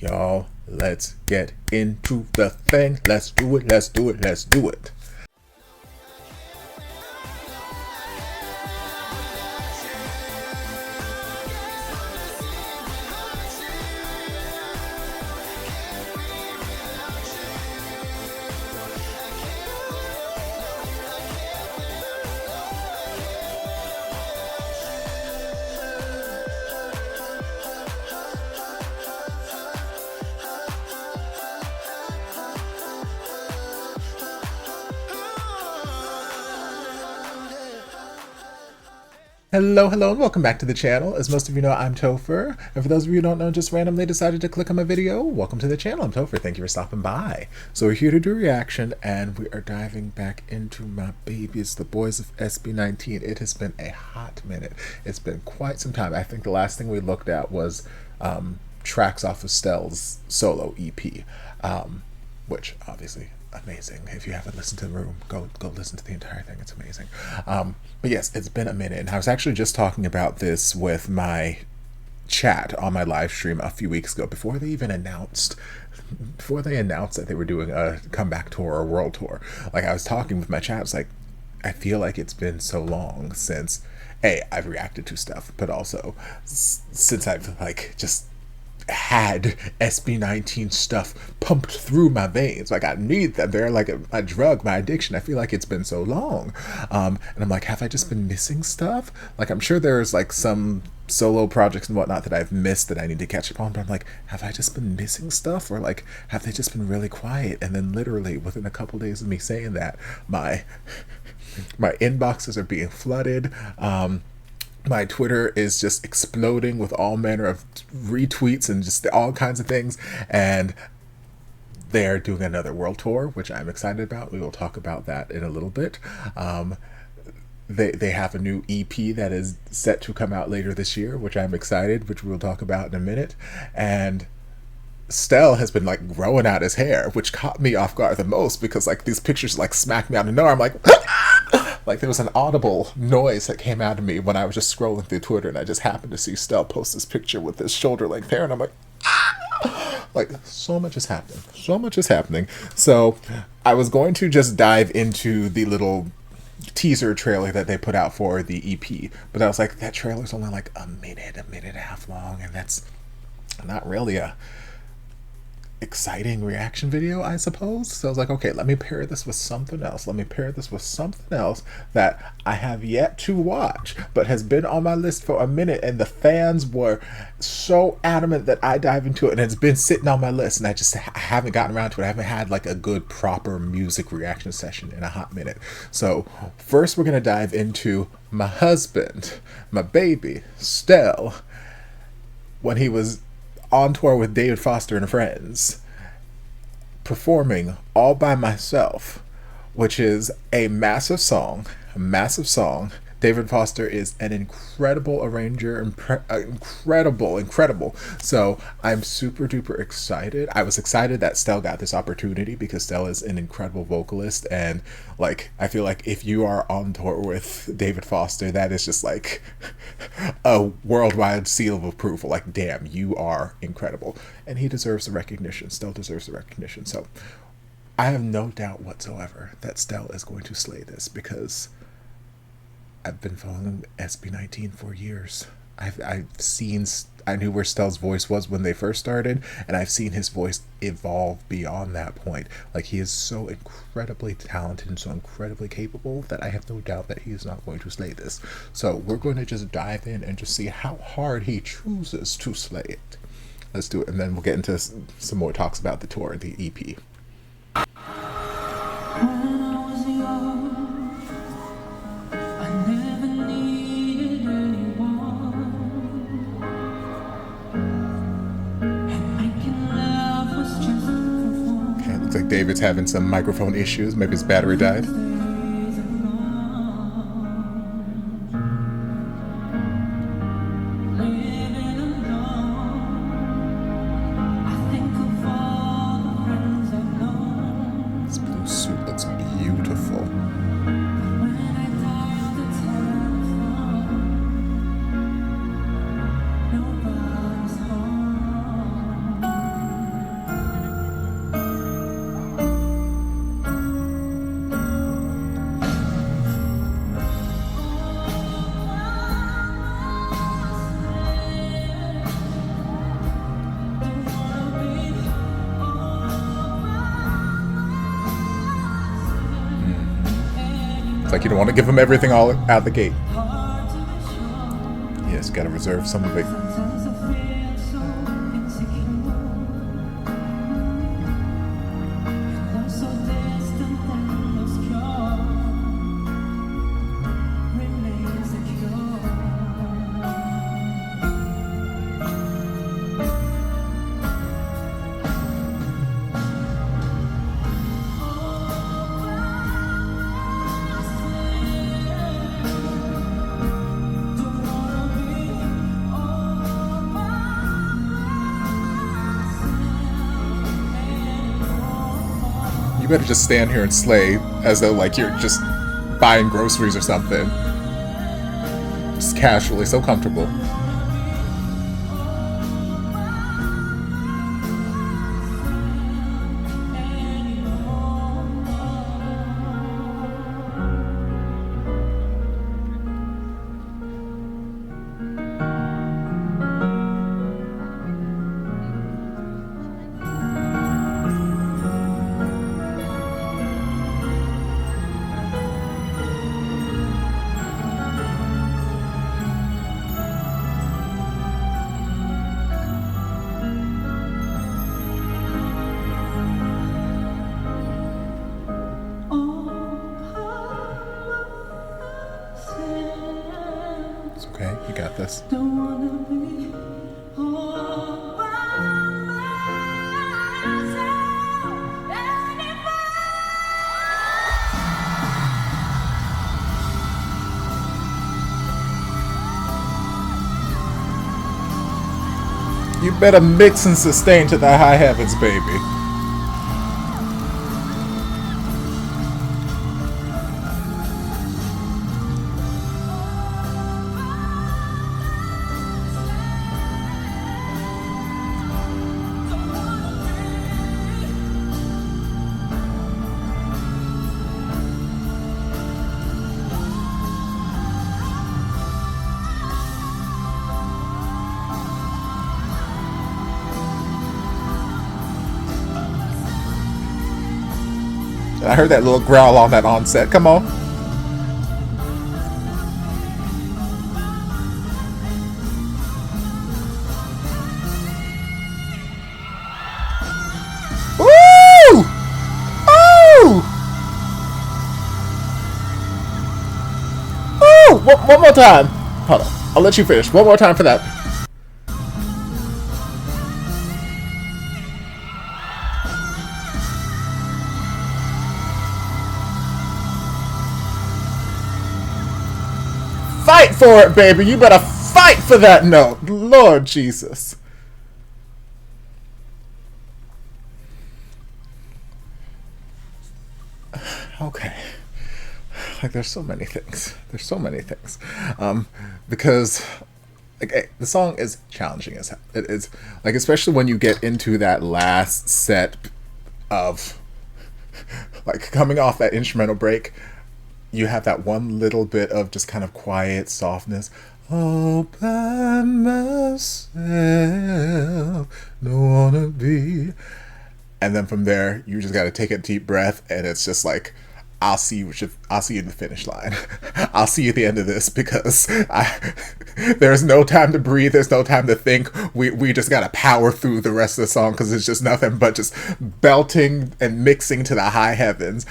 y'all. Let's get into the thing. Let's do it. Let's do it. Let's do it. Hello, and welcome back to the channel. As most of you know, I'm Topher, and for those of you who don't know, just randomly decided to click on my video, welcome to the channel. I'm Topher. Thank you for stopping by. So we're here to do a reaction, and we are diving back into my babies, the boys of SB19. It has been a hot minute. It's been quite some time. I think the last thing we looked at was tracks off of Stell's solo EP, which obviously amazing. If you haven't listened to the room, go listen to the entire thing. It's amazing. But yes, it's been a minute, and I was actually just talking about this with my chat on my live stream a few weeks ago before they announced that they were doing a comeback tour or world tour. Like, I was talking with my chat, I was like, I feel like it's been so long since I've reacted to stuff, but also since I've like just had SB19 stuff pumped through my veins. Like, I need them. They're like a drug, my addiction. I feel like it's been so long. And I'm like, have I just been missing stuff? Like, I'm sure there's like some solo projects and whatnot that I've missed that I need to catch up on, but I'm like, have I just been missing stuff? Or like, have they just been really quiet? And then literally within a couple days of me saying that, my inboxes are being flooded. My Twitter is just exploding with all manner of retweets and just all kinds of things. And they're doing another world tour, which I'm excited about. We will talk about that in a little bit. They have a new EP that is set to come out later this year, which I'm excited, which we'll talk about in a minute. And Stell has been like growing out his hair, which caught me off guard the most because like these pictures like smacked me out of nowhere. I'm like, like there was an audible noise that came out of me when I was just scrolling through Twitter, and I just happened to see Stell post this picture with his shoulder length hair, and I'm like, like so much is happening. So much is happening. So I was going to just dive into the little teaser trailer that they put out for the EP, but I was like, that trailer's only like a minute and a half long, and that's not really a exciting reaction video, I suppose. So I was like, okay, let me pair this with something else. Let me pair this with something else that I have yet to watch, but has been on my list for a minute, and the fans were so adamant that I dive into it, and it's been sitting on my list, and I just haven't gotten around to it. I haven't had like a good proper music reaction session in a hot minute. So first we're gonna dive into my husband, my baby, Stell, when he was on tour with David Foster and Friends, performing All By Myself, which is a massive song. David Foster is an incredible arranger, incredible. So I'm super duper excited. I was excited that Stell got this opportunity because Stell is an incredible vocalist, and like I feel like if you are on tour with David Foster, that is just like a worldwide seal of approval. Like, damn, you are incredible, and he deserves the recognition. Stell deserves the recognition. So I have no doubt whatsoever that Stell is going to slay this, because I've been following SB19 for years. I knew where Stell's voice was when they first started, and I've seen his voice evolve beyond that point. Like, he is so incredibly talented and so incredibly capable that I have no doubt that he is not going to slay this. So we're going to just dive in and just see how hard he chooses to slay it. Let's do it, and then we'll get into some more talks about the tour and the EP. Looks like David's having some microphone issues. Maybe his battery died. This blue suit looks beautiful. It's like you don't want to give him everything all out the gate. Yes, gotta reserve some of it. You better just stand here and slay as though like you're just buying groceries or something. Just casually, so comfortable. It's okay, you got this. You better mix and sustain to the high heavens, baby. I heard that little growl on that onset. Come on. Woo! Oh! Oh! One more time. Hold on. I'll let you finish. One more time for that. Fight for it, baby. You better fight for that note. Lord Jesus. Okay. Like, there's so many things. There's so many things. Because, like, the song is challenging as hell. It is, like, especially when you get into that last set of, like, coming off that instrumental break. You have that one little bit of just kind of quiet softness. All by myself, don't wanna be. And then from there, you just gotta take a deep breath, and it's just like, I'll see you in the finish line. I'll see you at the end of this, because there's no time to breathe. There's no time to think. We just gotta power through the rest of the song, because it's just nothing but just belting and mixing to the high heavens.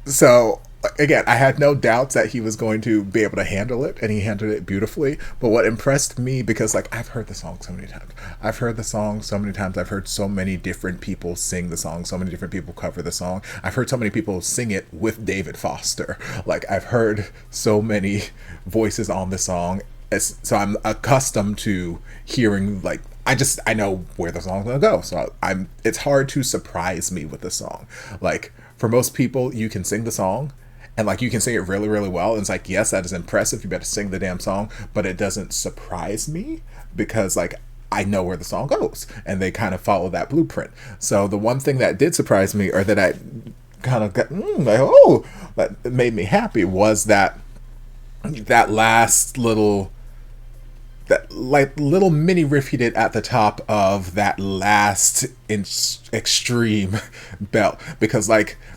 So, again, I had no doubts that he was going to be able to handle it, and he handled it beautifully. But what impressed me, because, like, I've heard the song so many times. I've heard the song so many times. I've heard so many different people sing the song, so many different people cover the song. I've heard so many people sing it with David Foster. Like, I've heard so many voices on the song. So I'm accustomed to hearing, like, I know where the song's gonna go. So it's hard to surprise me with the song. Like, for most people, you can sing the song, and like you can sing it really, really well. And it's like, yes, that is impressive. You better sing the damn song, but it doesn't surprise me, because like I know where the song goes, and they kind of follow that blueprint. So the one thing that did surprise me, or that I kind of got like, oh, that made me happy, was that last little. That like little mini riff he did at the top of that last extreme belt, because like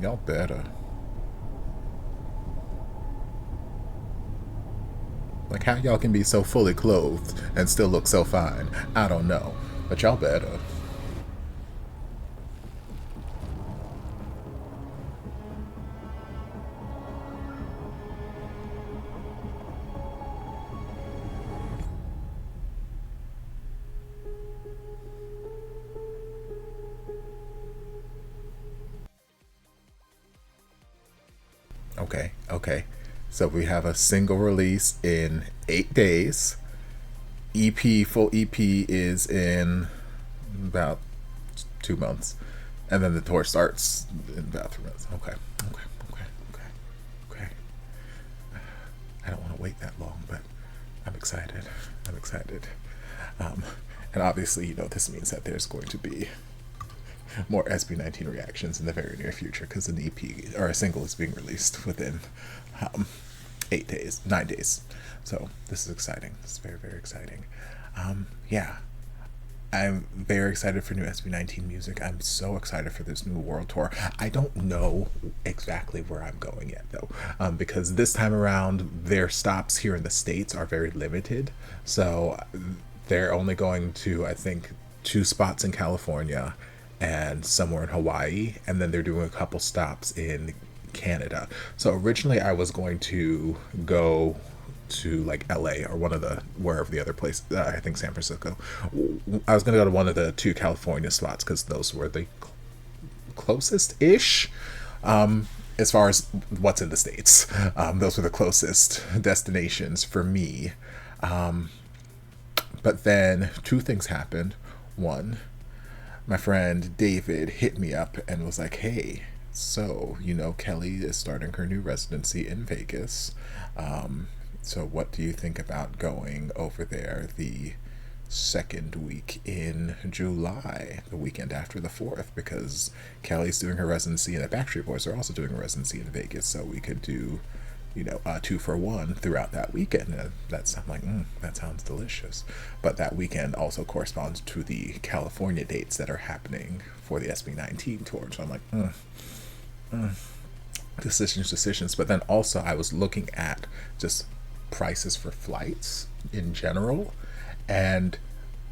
Y'all better. Like, how y'all can be so fully clothed and still look so fine, I don't know. But y'all better. Okay, okay. So we have a single release in 8 days. EP, full EP is in about 2 months. And then the tour starts in about 3 months. Okay, okay, okay, okay, okay. I don't want to wait that long, but I'm excited. I'm excited. Um, and obviously, this means that there's going to be more SB19 reactions in the very near future because an EP or a single is being released within um, 8 days, 9 days. So this is exciting. This is very, very exciting. Yeah, I'm very excited for new SB19 music. I'm so excited for this new world tour. I don't know exactly where I'm going yet, though, because this time around, their stops here in the States are very limited. So they're only going to, I think, 2 spots in California and somewhere in Hawaii, and then they're doing a couple stops in Canada. So originally I was going to go to like LA or one of the wherever the other place, I think San Francisco. I was going to go to one of the 2 California spots because those were the closest ish as far as what's in the States. Those were the closest destinations for me. But then 2 things happened. One, my friend David hit me up and was like, hey, so, Kelly is starting her new residency in Vegas. So what do you think about going over there the second week in July, the weekend after the 4th? Because Kelly's doing her residency and the Backstreet Boys are also doing a residency in Vegas. So we could do, 2 for 1 throughout that weekend. And I'm like, that sounds delicious. But that weekend also corresponds to the California dates that are happening for the SB19 tour. So I'm like, decisions. But then also I was looking at just prices for flights in general, and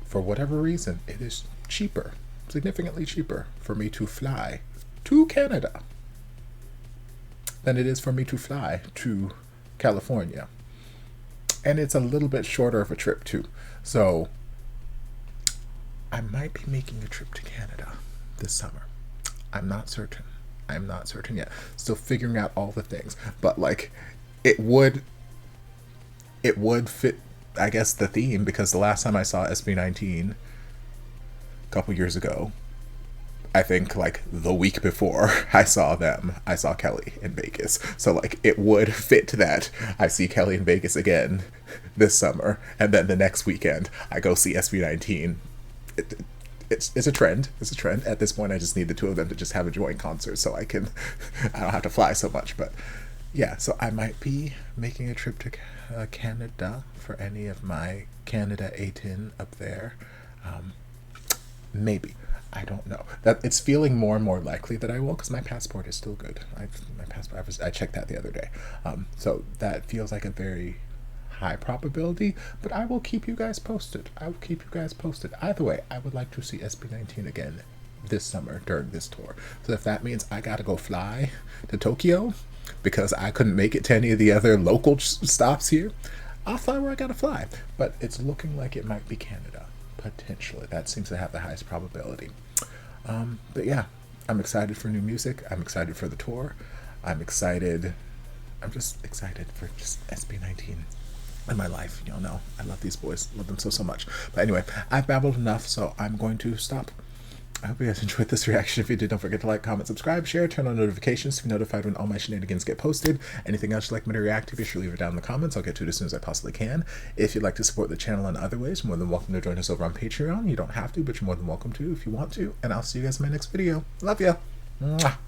for whatever reason, it is cheaper, significantly cheaper for me to fly to Canada than it is for me to fly to California. And it's a little bit shorter of a trip too. So I might be making a trip to Canada this summer. I'm not certain yet. Still figuring out all the things. But like it would fit, I guess, the theme, because the last time I saw SB19 a couple years ago, I think like the week before I saw them, I saw Kelly in Vegas. So like it would fit that I see Kelly in Vegas again this summer, and then the next weekend I go see SB19. It's a trend. It's a trend. At this point, I just need the 2 of them to just have a joint concert so I don't have to fly so much. But yeah, so I might be making a trip to Canada for any of my Canada 18 up there. Maybe. I don't know. That it's feeling more and more likely that I will, because my passport is still good. I checked that the other day. So that feels like a very high probability, but I will keep you guys posted. Either way, I would like to see SB19 again this summer during this tour. So if that means I gotta go fly to Tokyo because I couldn't make it to any of the other local stops here, I'll fly where I gotta fly. But it's looking like it might be Canada, potentially. That seems to have the highest probability. But yeah, I'm excited for new music. I'm excited for the tour. I'm just excited for just SB19 in my life. Y'all know I love these boys. Love them so much. But anyway, I've babbled enough, so I'm going to stop. I hope you guys enjoyed this reaction. If you did, don't forget to like, comment, subscribe, share, turn on notifications to be notified when all my shenanigans get posted. Anything else you'd like me to react to, be sure to leave it down in the comments. I'll get to it as soon as I possibly can. If you'd like to support the channel in other ways, you're more than welcome to join us over on Patreon. You don't have to, but you're more than welcome to if you want to. And I'll see you guys in my next video. Love ya. Mwah.